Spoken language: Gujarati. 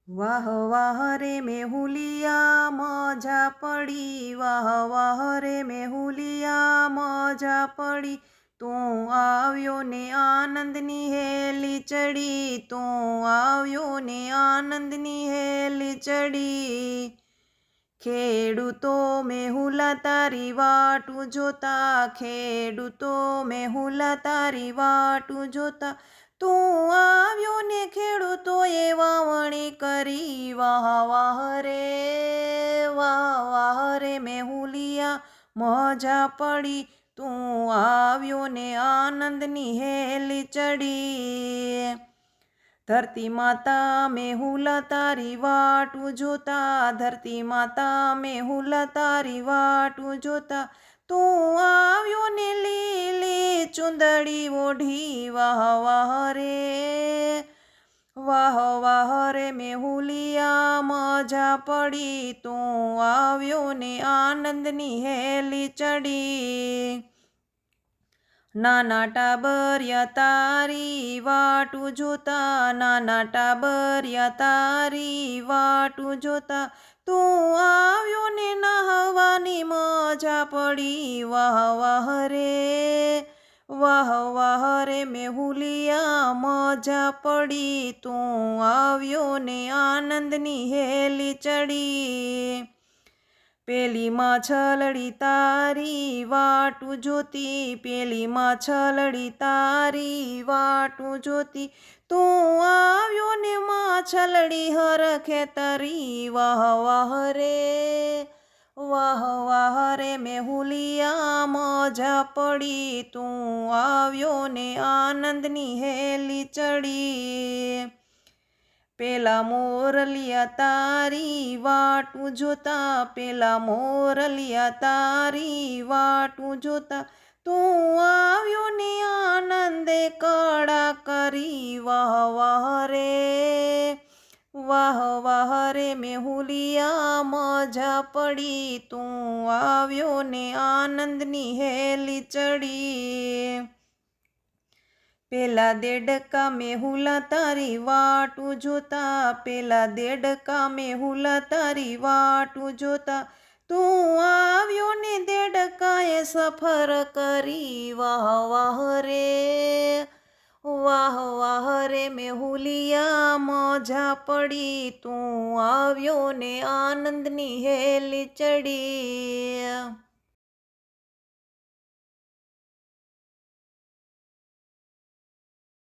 વાહ વાહ રે મેહુલિયા મજા પડી, વાહ વાહ રે મેહુલિયા મજા પડી, તું આવ્યો ને આનંદની હેલી ચડી, તું આવ્યો ને આનંદની હેલી ચડી। ખેડૂતો મેહુલા તારી વાટું જોતા, ખેડૂતો મેહુલા તારી વાટું જોતા, તું આવ્યો ને ખેડૂતોએ વાવણી કરી। વાહ વાહ રે મેહુલિયા મજા પડી, તું આવ્યો ને આનંદની હેલી ચડી। ધરતી માતા મેહુલા તારી વાટું જોતા, ધરતી માતા મેહુલા તારી વાટું જોતા, તું આવ્યો ને લીલી ચુંદડી ઓઢી। વાહ રે મેહુલિયા મજા પડી, તું આવ્યો ને આનંદની હેલી ચડી। નાના ટાબરિયા તારી વાટું જોતા, નાના ટાબરિયા તારી વાટું જોતા, તું આવ્યો ને નહાવાની મજા પડી। વાહ રે મેહુલિયા મજા પડી, તું આવ્યો ને આનંદની હેલી ચડી। પેલી માછલડી તારી વાટું જોતી, પેલી માછલડી તારી વાટું જોતી, તું આવ્યો ને માછલડી હરખે તરી। વાહ રે મેહુલિયા મજા પડી, તું આવ્યો ને આનંદની હેલી ચડી। પેલા મોરલિયા તારી વાટું જોતા, પેલા મોરલિયા તારી વાટું જોતા, તું આવ્યો ને આનંદે કળા કરી। વાહ રે મેહુલિયા મજા પડી, તું આવ્યો ને આનંદની હેલી ચડી। પેલા દેડકા મેહુલા તારી વાટું જોતા, પેલા દેડકા મેહુલા તારી વાટું જોતા, તું આવ્યો ને દેડકાએ સફર કરી। વાહ રે મેહુલિયા મજા પડી, તું આવ્યો ને આનંદની હેલી ચડી।